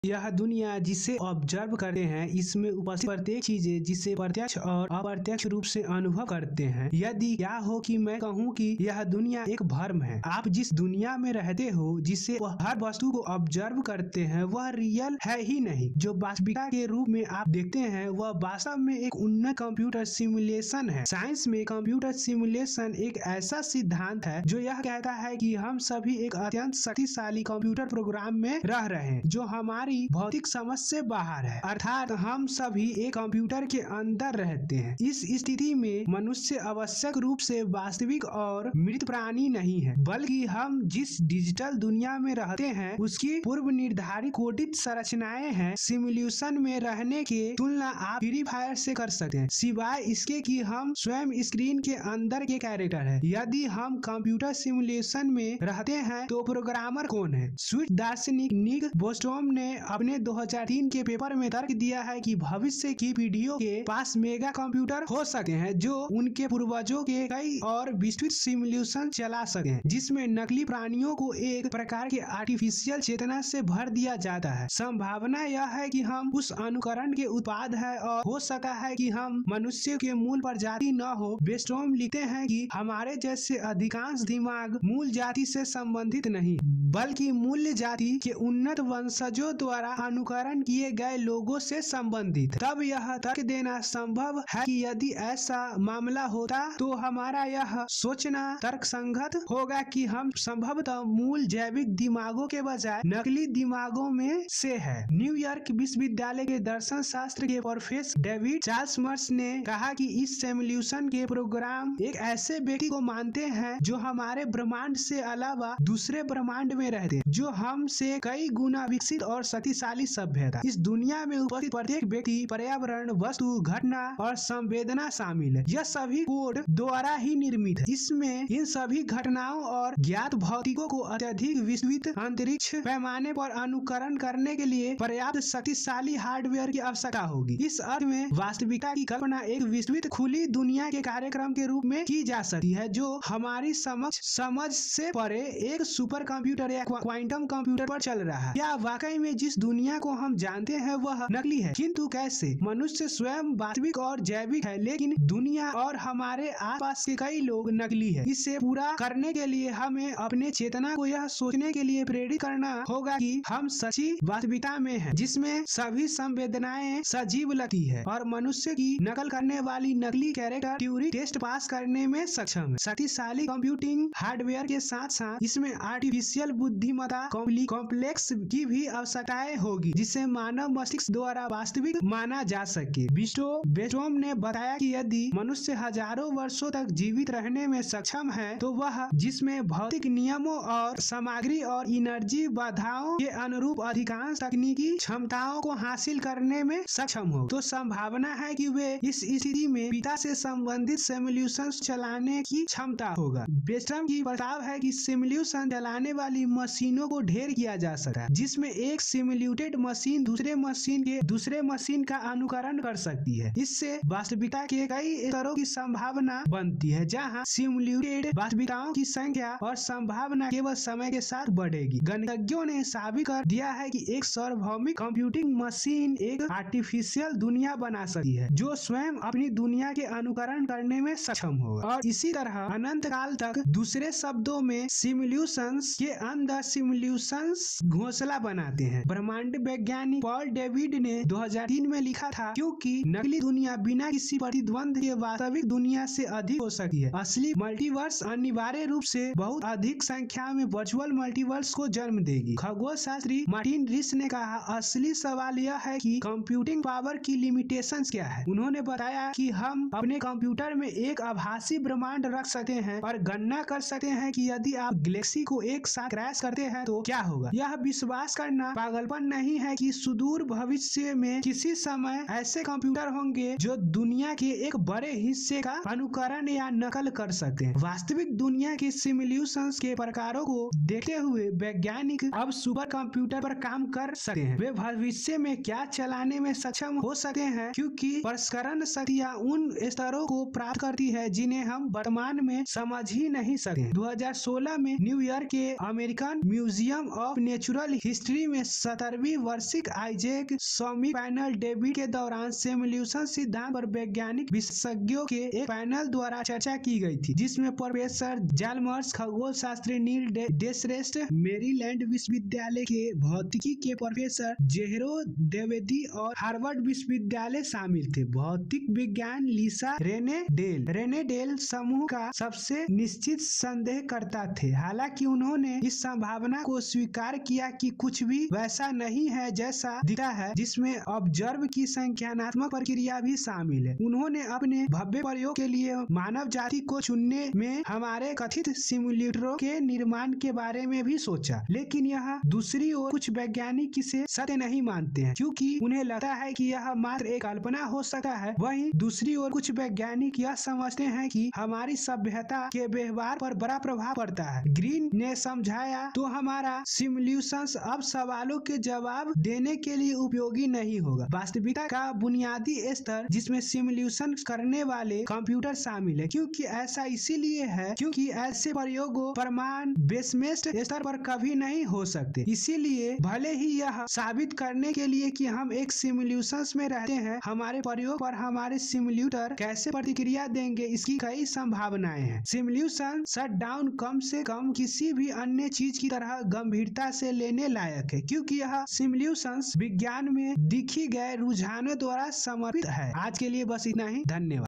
यह दुनिया जिसे ऑब्जर्व करते हैं, इसमें उपस्थित प्रत्येक चीजें जिसे प्रत्यक्ष और अप्रत्यक्ष रूप से अनुभव करते हैं। यदि क्या हो कि मैं कहूँ कि यह दुनिया एक भ्रम है। आप जिस दुनिया में रहते हो, जिसे हर वस्तु को ऑब्जर्व करते हैं, वह रियल है ही नहीं। जो वास्तविकता के रूप में आप देखते हैं, वह वास्तव में एक उन्नत कंप्यूटर सिमुलेशन है। साइंस में कंप्यूटर सिमुलेशन एक ऐसा सिद्धांत है जो यह कहता है कि हम सभी एक अत्यंत शक्तिशाली कंप्यूटर प्रोग्राम में रह रहे हैं, जो हमारी भौतिक समझ से बाहर है। अर्थात हम सभी एक कंप्यूटर के अंदर रहते हैं। इस स्थिति में मनुष्य आवश्यक रूप से वास्तविक और मृत प्राणी नहीं है, बल्कि हम जिस डिजिटल दुनिया में रहते हैं उसकी पूर्व निर्धारित कोडित संरचनाएं हैं। सिमुलेशन में रहने की तुलना आप फ्री फायर से कर सकते हैं, सिवाय इसके कि हम स्वयं स्क्रीन के अंदर के कैरेक्टर हैं। यदि हम कंप्यूटर सिमुलेशन में रहते हैं तो प्रोग्रामर कौन है? स्विस दार्शनिक निक बोस्टॉम ने अपने 2003 के पेपर में तर्क दिया है कि भविष्य की पीढ़ियों के पास मेगा कंप्यूटर हो सके हैं जो उनके पूर्वजों के कई और विस्तृत सिमुलेशन चला सके, जिसमें नकली प्राणियों को एक प्रकार के आर्टिफिशियल चेतना से भर दिया जाता है। संभावना यह है कि हम उस अनुकरण के उत्पाद है और हो सकता है कि हम मनुष्य के मूल प्रजाति न हो। बेस्टॉम लिखते हैं कि हमारे जैसे अधिकांश दिमाग मूल जाति से संबंधित नहीं, बल्कि मूल जाति के उन्नत वंशजों द्वारा अनुकरण किए गए लोगों से संबंधित। तब यह तर्क देना संभव है कि यदि ऐसा मामला होता तो हमारा यह सोचना तर्कसंगत होगा कि हम संभवतः मूल जैविक दिमागों के बजाय नकली दिमागों में से है। न्यूयॉर्क विश्वविद्यालय के दर्शन शास्त्र के प्रोफेसर डेविड चाल्मर्स ने कहा कि इस सिमुलेशन के प्रोग्राम एक ऐसे व्यक्ति को मानते हैं जो हमारे ब्रह्मांड से अलावा दूसरे ब्रह्मांड में रहते हैं, जो हमसे कई गुना विकसित और शक्तिशाली सभ्यता। इस दुनिया में उपस्थित प्रत्येक व्यक्ति, पर्यावरण, वस्तु, घटना और संवेदना शामिल है। यह सभी कोड द्वारा ही निर्मित है। इसमें इन सभी घटनाओं और ज्ञात भौतिकों को अत्यधिक विस्तृत अंतरिक्ष पैमाने पर अनुकरण करने के लिए पर्याप्त शक्तिशाली हार्डवेयर की आवश्यकता होगी। इस अर्थ में वास्तविकता की कल्पना एक विस्तृत खुली दुनिया के कार्यक्रम के रूप में की जा सकती है, जो हमारी समझ से परे एक सुपर कंप्यूटर या क्वांटम कंप्यूटर पर चल रहा है। क्या वाकई में जिस दुनिया को हम जानते हैं वह नकली है? किंतु कैसे? मनुष्य स्वयं वास्तविक और जैविक है, लेकिन दुनिया और हमारे आसपास के कई लोग नकली है। इसे पूरा करने के लिए हमें अपने चेतना को यह सोचने के लिए प्रेरित करना होगा कि हम सच्ची वास्तविकता में हैं, जिसमें सभी संवेदनाएं सजीव लगती है और मनुष्य की नकल करने वाली नकली कैरेक्टर ट्यूरिंग टेस्ट पास करने में सक्षम है। शक्तिशाली कंप्यूटिंग हार्डवेयर के साथ साथ इसमें आर्टिफिशियल बुद्धिमत्ता कॉम्प्लेक्स की भी आवश्यकताएं होगी, जिसे मानव मस्तिष्क द्वारा वास्तविक माना जा सके। बेस्टॉम ने बताया कि यदि मनुष्य हजारों वर्षों तक जीवित रहने में सक्षम है, तो वह जिसमें भौतिक नियमों और सामग्री और एनर्जी बाधाओं के अनुरूप अधिकांश तकनीकी क्षमताओं को हासिल करने में सक्षम हो, तो संभावना है कि वे इस स्थिति में पिता से संबंधित सिमुलेशन चलाने की क्षमता होगा। बेस्टॉम की प्रस्ताव है कि सिमुलेशन चलाने वाली मशीनों को ढेर किया जा सकता है, जिसमें एक सिमुलेटेड मशीन दूसरे मशीन का अनुकरण कर सकती है। इससे वास्तविकता के कई स्तरों की संभावना बनती है, जहां सिमुलेटेड वास्तविकताओं की संख्या और संभावना केवल समय के साथ बढ़ेगी। गणितज्ञों ने साबित कर दिया है कि एक सार्वभौमिक कंप्यूटिंग मशीन एक आर्टिफिशियल दुनिया बना सकती है, जो स्वयं अपनी दुनिया के अनुकरण करने में सक्षम होगा, और इसी तरह अनंत काल तक। दूसरे शब्दों में सिमुलेशंस के अंदर सिमुलेशंस घोंसला बनाते हैं। ब्रह्मांड वैज्ञानिक पॉल डेविड ने 2003 में लिखा था, क्योंकि नकली दुनिया बिना किसी प्रतिद्वंद के वास्तविक दुनिया से अधिक हो सकती है। असली मल्टीवर्स अनिवार्य रूप से बहुत अधिक संख्या में वर्चुअल मल्टीवर्स को जन्म देगी। खगोल शास्त्री मार्टिन रीस ने कहा, असली सवाल यह है कि कंप्यूटिंग पावर की लिमिटेशंस क्या है। उन्होंने बताया कि हम अपने कंप्यूटर में एक आभासी ब्रह्मांड रख सकते हैं और गणना कर सकते हैं कि यदि आप गैलेक्सी को एक साथ क्रैश करते हैं तो क्या होगा। यह विश्वास करना पागलपन नहीं है कि सुदूर भविष्य में किसी समय ऐसे कंप्यूटर होंगे जो दुनिया के एक बड़े हिस्से का अनुकरण या नकल कर सकते हैं। वास्तविक दुनिया के सिमुलेशंस के प्रकारों को देखते हुए वैज्ञानिक अब सुपर कंप्यूटर पर काम कर सकते हैं। वे भविष्य में क्या चलाने में सक्षम हो सकते हैं, क्योंकि प्रसंस्करण शक्तियां उन स्तरों को प्राप्त करती है जिन्हें हम वर्तमान में समझ ही नहीं सकते। 2016 में न्यूयॉर्क के American museum of natural history में 17वीं वार्षिक आइजैक सॉमी पैनल डेविड के दौरान सिमुलेशन सिद्धांत पर वैज्ञानिक विशेषज्ञों के एक पैनल द्वारा चर्चा की गई थी, जिसमें प्रोफेसर जालमर्स, खगोल शास्त्री नील डेसरेस्ट, मेरीलैंड विश्वविद्यालय के भौतिकी के प्रोफेसर जेहरो द्विवेदी और हार्वर्ड विश्वविद्यालय शामिल थे। भौतिक विज्ञान लिसा रेने डेल समूह का सबसे निश्चित संदेह करता थे। हालांकि उन्होंने इस संभावना को स्वीकार किया कि कुछ भी वैसा नहीं है जैसा दिखता है, जिसमें ऑब्जर्व की संख्यात्मक प्रक्रिया भी शामिल है। उन्होंने अपने भव्य प्रयोग के लिए मानव जाति को चुनने में हमारे कथित सिमुलेटरों के निर्माण के बारे में भी सोचा, लेकिन यह दूसरी ओर कुछ वैज्ञानिक इसे सत्य नहीं मानते हैं क्योंकि उन्हें लगता है कि यह मात्र एक कल्पना हो सकता है। वहीं दूसरी ओर कुछ वैज्ञानिक यह समझते हैं कि हमारी सभ्यता के व्यवहार पर बड़ा प्रभाव पड़ता है। ग्रीन ने समझाया तो हमारा सिमुलेशंस अब सवालों के जवाब देने के लिए उपयोगी नहीं होगा। वास्तविकता का बुनियादी स्तर जिसमें सिमुलेशन करने वाले कंप्यूटर शामिल है, क्योंकि ऐसा इसीलिए है क्योंकि ऐसे प्रयोगों प्रमाण बेसमेंट स्तर पर कभी नहीं हो सकते। इसीलिए भले ही यह साबित करने के लिए कि हम एक सिमुलेशन में रहते हैं, हमारे प्रयोग पर हमारे सिमुलेटर कैसे प्रतिक्रिया देंगे इसकी कई संभावनाएं हैं। सिमुलेशन शटडाउन कम से कम किसी भी अन्य चीज की तरह गंभीरता से लेने लायक है, क्योंकि यह सिमुलेशन विज्ञान में दिखी गए रुझानों द्वारा समर्थित है। आज के लिए बस इतना ही। धन्यवाद।